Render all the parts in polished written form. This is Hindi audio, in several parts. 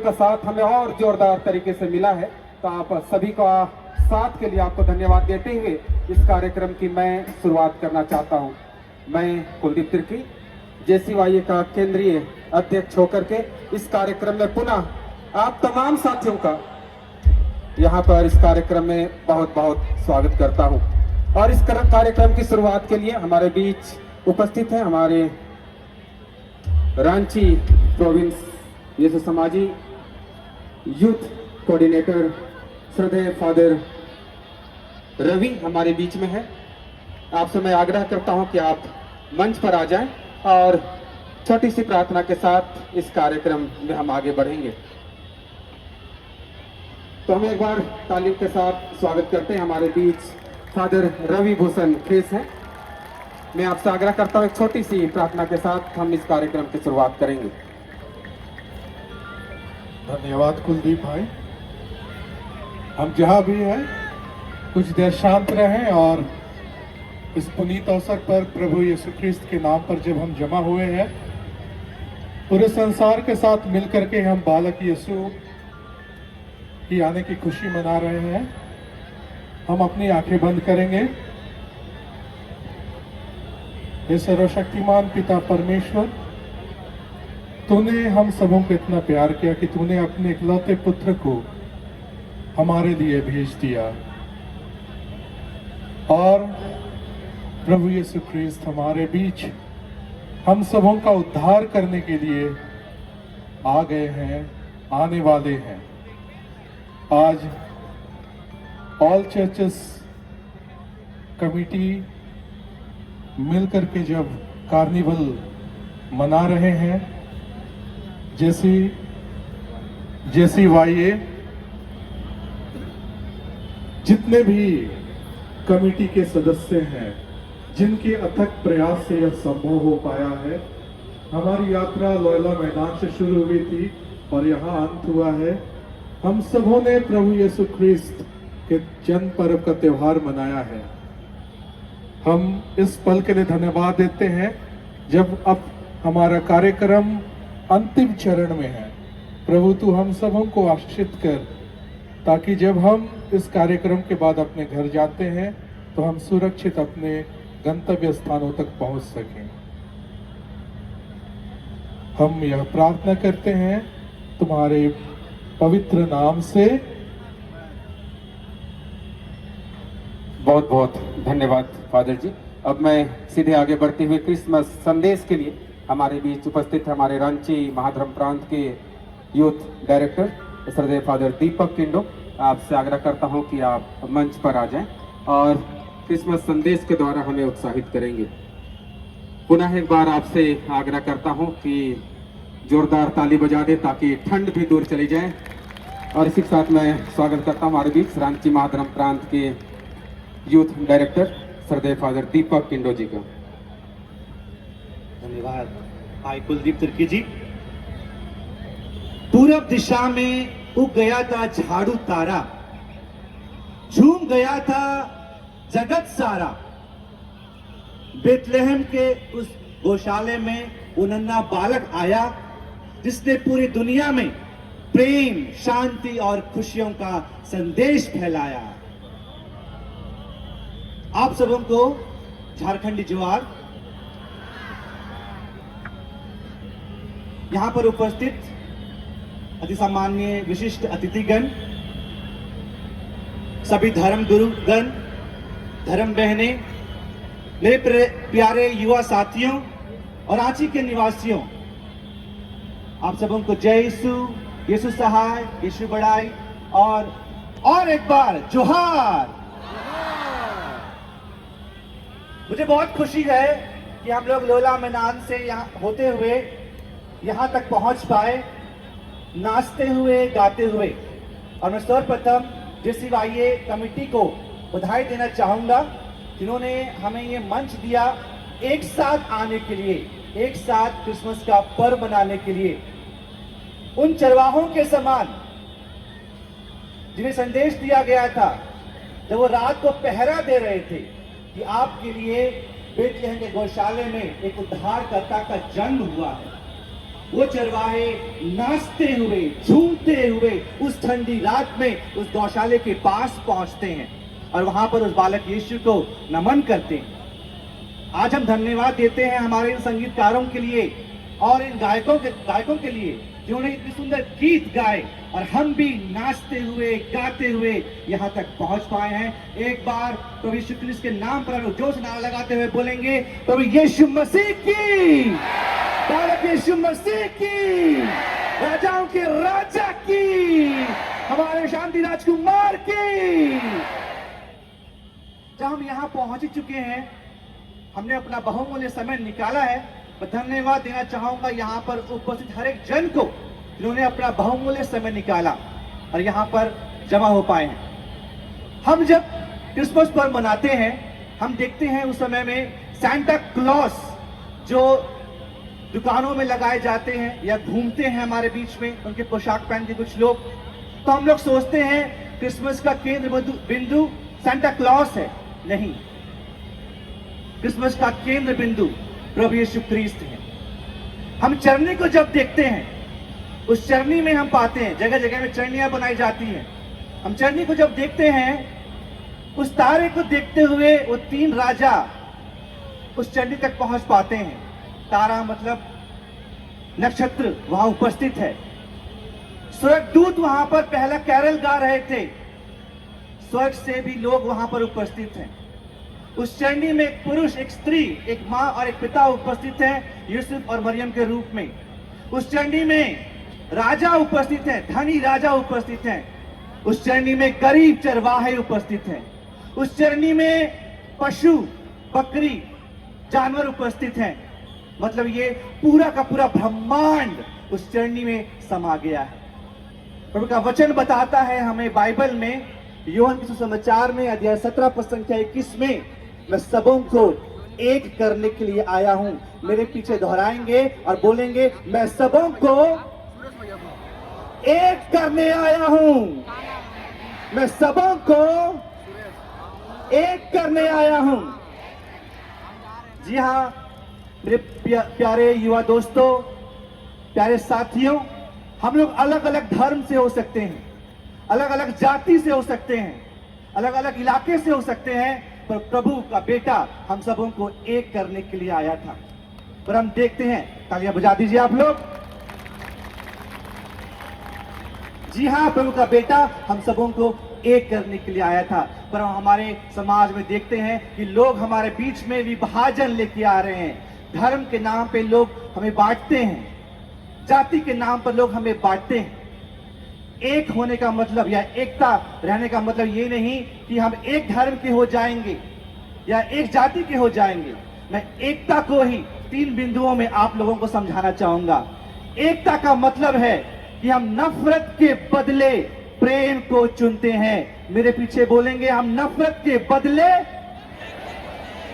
का साथ हमें और जोरदार तरीके से मिला है। तो आप सभी का साथ के लिए आपको धन्यवाद देते हुए इस कार्यक्रम की मैं शुरुआत करना चाहता हूं। मैं कुलदीप तिर्की JCYA का केंद्रीय अध्यक्ष होकर के इस कार्यक्रम में पुनः आप तमाम साथियों का यहाँ पर इस कार्यक्रम में बहुत बहुत स्वागत करता हूँ। और इस कार्यक्रम की शुरुआत के लिए हमारे बीच उपस्थित है हमारे रांची प्रोविंस यीशु समाजी यूथ कोऑर्डिनेटर श्रद्धेय फादर रवि हमारे बीच में है। आपसे मैं आग्रह करता हूं कि आप मंच पर आ जाएं और छोटी सी प्रार्थना के साथ इस कार्यक्रम में हम आगे बढ़ेंगे। तो हम एक बार तालीम के साथ स्वागत करते हैं। हमारे बीच फादर रवि भूषण खेस हैं। मैं आपसे आग्रह करता हूं एक छोटी सी प्रार्थना के साथ हम इस कार्यक्रम की शुरुआत करेंगे। धन्यवाद कुलदीप भाई। हम जहां भी हैं कुछ देर शांत रहें और इस पुनीत अवसर पर प्रभु यीशु ख्रिस्त के नाम पर जब हम जमा हुए हैं, पूरे संसार के साथ मिलकर के हम बालक यीशु की आने की खुशी मना रहे हैं। हम अपनी आंखें बंद करेंगे। हे सर्वशक्तिमान पिता परमेश्वर, तूने हम सबों को इतना प्यार किया कि तूने अपने इकलौते पुत्र को हमारे लिए भेज दिया। और प्रभु यीशु ख्रिस्त हमारे बीच हम सबों का उद्धार करने के लिए आ गए हैं, आने वाले हैं। आज ऑल चर्चेस कमिटी मिलकर के जब कार्निवल मना रहे हैं, JCYA जितने भी कमेटी के सदस्य हैं, जिनके अथक प्रयास से यह संभव हो पाया है। हमारी यात्रा लोयला मैदान से शुरू हुई थी और यहाँ अंत हुआ है। हम सबों ने प्रभु यीशु ख्रिस्त के जन्म पर्व का त्योहार मनाया है। हम इस पल के लिए धन्यवाद देते हैं जब अब हमारा कार्यक्रम अंतिम चरण में है। प्रभु तू हम सबों को आशीषित कर, ताकि जब हम इस कार्यक्रम के बाद अपने घर जाते हैं तो हम सुरक्षित अपने गंतव्य स्थानों तक पहुंच सकें। हम यह प्रार्थना करते हैं तुम्हारे पवित्र नाम से। बहुत बहुत धन्यवाद फादर जी। अब मैं सीधे आगे बढ़ते हुए क्रिसमस संदेश के लिए हमारे बीच उपस्थित हमारे रांची महाधर्म प्रांत के यूथ डायरेक्टर श्रद्धेय फादर दीपक किंडो, आपसे आग्रह करता हूं कि आप मंच पर आ जाएं और क्रिसमस संदेश के द्वारा हमें उत्साहित करेंगे। पुनः एक बार आपसे आग्रह करता हूं कि जोरदार ताली बजा दे ताकि ठंड भी दूर चली जाए। और इसी के साथ मैं स्वागत करता हूं हमारे बीच रांची महाधर्म प्रांत के यूथ डायरेक्टर श्रद्धेय फादर दीपक किंडो जी का। धन्यवाद भाई कुलदीप तिर्की जी। पूरब दिशा में उग गया था झाड़ू तारा, झूम गया था जगत सारा। बेथलेहम के उस गौशाले में वो नन्हा बालक आया जिसने पूरी दुनिया में प्रेम, शांति और खुशियों का संदेश फैलाया। आप सबों को झारखंडी जोहार। यहां पर उपस्थित अति सामान्य विशिष्ट अतिथिगण, सभी धर्म गुरुगण, धर्म बहनें, मेरे प्यारे युवा साथियों और रांची के निवासियों, आप सबों को जय यीशु, यीशु सहाय, यीशु बढ़ाई और एक बार जोहार। मुझे बहुत खुशी है कि हम लोग लोला मैदान से यहाँ होते हुए यहाँ तक पहुँच पाए, नाचते हुए, गाते हुए। और मैं सर्वप्रथम JCYA कमेटी को बधाई देना चाहूँगा, जिन्होंने हमें ये मंच दिया एक साथ आने के लिए, एक साथ क्रिसमस का पर्व मनाने के लिए। उन चरवाहों के समान जिन्हें संदेश दिया गया था जब वो रात को पहरा दे रहे थे कि आपके लिए बेथलेहम के गौशाले में एक उद्धारकर्ता का जन्म हुआ है। वो चरवाहे नाचते हुए झूमते हुए उस ठंडी रात में उस गौशाले के पास पहुंचते हैं और वहां पर उस बालक यीशु को नमन करते हैं। आज हम धन्यवाद देते हैं हमारे इन संगीतकारों के लिए और इन गायकों के लिए जिन्होंने इतने सुंदर गीत गाए और हम भी नाचते हुए गाते हुए यहाँ तक पहुंच पाए हैं। एक बार प्रभु यीशु क्रिस्त के नाम पर हम जोश नारा लगाते हुए बोलेंगे, प्रभु यीशु मसीह की, बालक यीशु मसीह की, राजाओं के राजा की, हमारे शांति राजकुमार की। जब हम यहाँ पहुंच चुके हैं, हमने अपना बहुमूल्य समय निकाला है। मैं धन्यवाद देना चाहूंगा यहाँ पर उपस्थित हर एक जन को जिन्होंने अपना बहुमूल्य समय निकाला और यहाँ पर जमा हो पाए हैं। हम जब क्रिसमस पर्व मनाते हैं, हम देखते हैं उस समय में सांता क्लॉस जो दुकानों में लगाए जाते हैं या घूमते हैं हमारे बीच में, उनके पोशाक पहन के कुछ लोग, तो हम लोग सोचते हैं क्रिसमस का केंद्र बिंदु सांता क्लॉस है। नहीं, क्रिसमस का केंद्र बिंदु प्रभु यीशु क्रिस्त है। हम चरनी को जब देखते हैं, उस चरनी में हम पाते हैं जगह जगह में चरनियां बनाई जाती हैं। हम चरनी को जब देखते हैं, उस तारे को देखते हुए वो तीन राजा उस चरनी तक पहुंच पाते हैं। तारा मतलब नक्षत्र वहां उपस्थित है। स्वर्गदूत वहां पर पहला कैरल गा रहे थे। स्वर्ग से भी लोग वहां पर उपस्थित हैं। उस चरनी में एक पुरुष, एक स्त्री, एक माँ और एक पिता उपस्थित हैं, यूसुफ और मरियम के रूप में। उस चरनी में राजा उपस्थित हैं, धनी राजा उपस्थित हैं। उस चरनी में गरीब चरवाहे उपस्थित हैं। उस चरनी में पशु, बकरी, जानवर उपस्थित हैं। मतलब ये पूरा का पूरा ब्रह्मांड उस चरनी में समा गया है। प्रभु का वचन बताता है हमें बाइबल में, यूहन्ना के सुसमाचार में अध्याय 17 पद संख्या 21 में, मैं सबों को एक करने के लिए आया हूं। मेरे पीछे दोहराएंगे और बोलेंगे, मैं सबों को एक करने आया हूं। मैं सबों को एक करने आया हूं। जी हाँ मेरे प्यारे युवा दोस्तों, प्यारे साथियों, हम लोग अलग अलग धर्म से हो सकते हैं, अलग अलग जाति से हो सकते हैं, अलग अलग इलाके से हो सकते हैं, पर प्रभु का बेटा हम सबों को एक करने के लिए आया था। पर हम देखते हैं, तालियां बजा दीजिए आप लोग। जी हाँ, प्रभु का बेटा हम सबों को एक करने के लिए आया था। पर हम हमारे समाज में देखते हैं कि लोग हमारे बीच में विभाजन लेके आ रहे हैं। धर्म के नाम पे लोग हमें बांटते हैं, जाति के नाम पर लोग हमें बांटते हैं। एक होने का मतलब या एकता रहने का मतलब ये नहीं कि हम एक धर्म के हो जाएंगे या एक जाति के हो जाएंगे। मैं एकता को ही 3 बिंदुओं में आप लोगों को समझाना चाहूंगा। एकता का मतलब है कि हम नफरत के बदले प्रेम को चुनते हैं। मेरे पीछे बोलेंगे, हम नफरत के बदले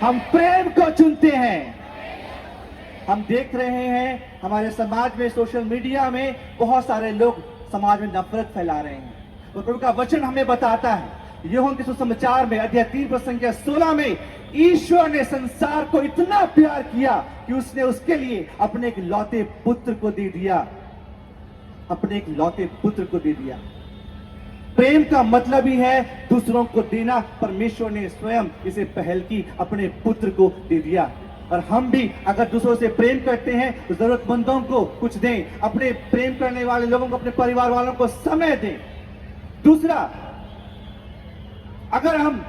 हम प्रेम को चुनते हैं। हम देख रहे हैं हमारे समाज में, सोशल मीडिया में बहुत सारे लोग समाज में नफरत फैला रहे हैं। और प्रभु का वचन हमें बताता है, यूहन्ना के सुसमाचार में अध्याय 3 पद संख्या 16 में, ईश्वर ने संसार को इतना प्यार किया कि उसने उसके लिए अपने एक लौते पुत्र को दे दिया। अपने एक लौते पुत्र को दे दिया। प्रेम का मतलब ही है दूसरों को देना। परमेश्वर ने स्वयं इसे पहल की, अपने पुत्र को दे दिया। और हम भी अगर दूसरों से प्रेम करते हैं तो जरूरतमंदों को कुछ दें, अपने प्रेम करने वाले लोगों को, अपने परिवार वालों को समय दें। दूसरा, अगर हम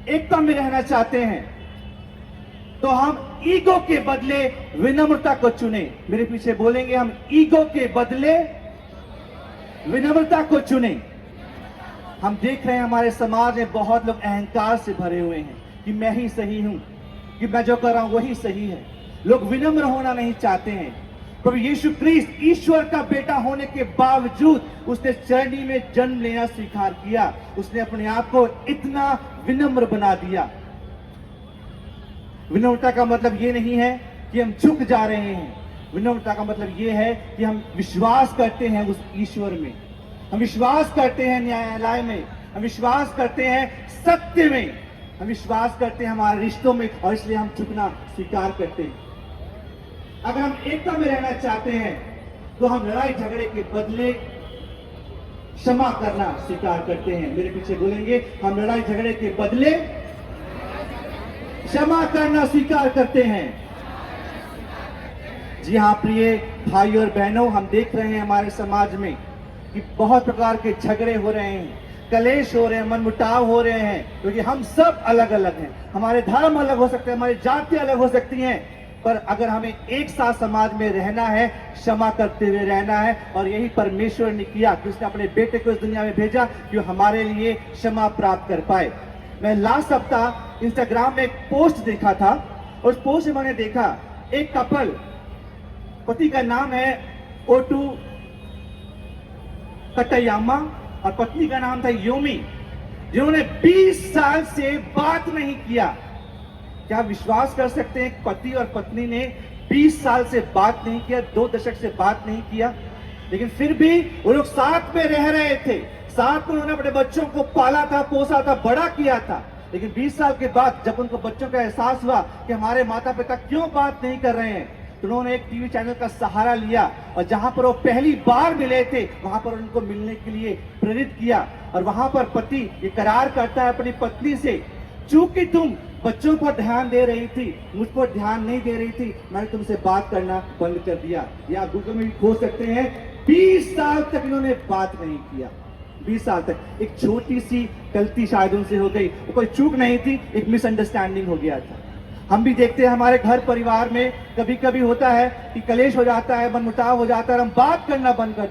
एकता में रहना चाहते हैं तो हम ईगो के बदले विनम्रता को चुने। मेरे पीछे बोलेंगे, हम ईगो के बदले विनम्रता को चुने। हम देख रहे हैं हमारे समाज में बहुत लोग अहंकार से भरे हुए हैं कि मैं ही सही हूं, कि मैं जो कर रहा हूं वही सही है। लोग विनम्र होना नहीं चाहते हैं। प्रभु यीशु क्रिस्त ईश्वर का बेटा होने के बावजूद उसने चरनी में जन्म लेना स्वीकार किया। उसने अपने आप को इतना विनम्र बना दिया। विनम्रता का मतलब ये नहीं है कि हम झुक जा रहे हैं। विनम्रता का मतलब ये है कि हम विश्वास करते हैं उस ईश्वर में, हम विश्वास करते हैं न्यायालय में, हम विश्वास करते हैं सत्य में, हम विश्वास करते हैं हमारे रिश्तों में, और इसलिए हम झुकना स्वीकार करते हैं। अगर हम एकता में रहना चाहते हैं तो हम लड़ाई झगड़े के बदले क्षमा करना स्वीकार करते हैं। मेरे पीछे बोलेंगे, हम लड़ाई झगड़े के बदले क्षमा करना स्वीकार करते हैं। जी हाँ प्रिय भाई और बहनों, हम देख रहे हैं हमारे समाज में कि बहुत प्रकार के झगड़े हो रहे हैं, कलेश हो रहे हैं, मनमुटाव हो रहे हैं, क्योंकि हम सब अलग अलग हैं। हमारे धर्म अलग हो सकते हैं, हमारी जाति अलग हो सकती हैं, पर अगर हमें एक साथ समाज में रहना है, क्षमा करते हुए रहना है। और यही परमेश्वर ने किया कि उसने अपने बेटे को इस दुनिया में भेजा कि हमारे लिए क्षमा प्राप्त कर पाए। मैं लास्ट सप्ताह इंस्टाग्राम में एक पोस्ट देखा था, और उस पोस्ट में मैंने देखा एक कपल, पति का नाम है ओटू कटायामा और पत्नी का नाम था योमी, जिन्होंने 20 साल से बात नहीं किया। क्या आप विश्वास कर सकते हैं, पति और पत्नी ने 20 साल से बात नहीं किया, 2 दशक से बात नहीं किया, लेकिन फिर भी वो लोग साथ में रह रहे थे, साथ में उन्होंने अपने बच्चों को पाला था, पोसा था, बड़ा किया था। लेकिन 20 साल के बाद जब उनको बच्चों का एहसास हुआ कि हमारे माता पिता क्यों बात नहीं कर रहे हैं, तो उन्होंने एक टीवी चैनल का सहारा लिया और जहां पर वो पहली बार मिले थे वहां पर उनको मिलने के लिए प्रेरित किया। और वहां पर पति ये करार करता है अपनी पत्नी से, चूंकि तुम बच्चों पर ध्यान दे रही थी, मुझ पर ध्यान नहीं दे रही थी, मैंने तुमसे बात करना बंद कर दिया। या आप गूगल में भी खोज सकते हैं, 20 साल तक इन्होंने बात नहीं किया। 20 साल तक एक छोटी सी गलती शायद उनसे हो गई, वो कोई चूक नहीं थी, एक मिसअंडरस्टैंडिंग हो गया था। हम भी देखते हैं हमारे घर परिवार में कभी कभी होता है कि कलेश हो जाता है, मनमुटाव हो जाता है, हम बात करना बंद कर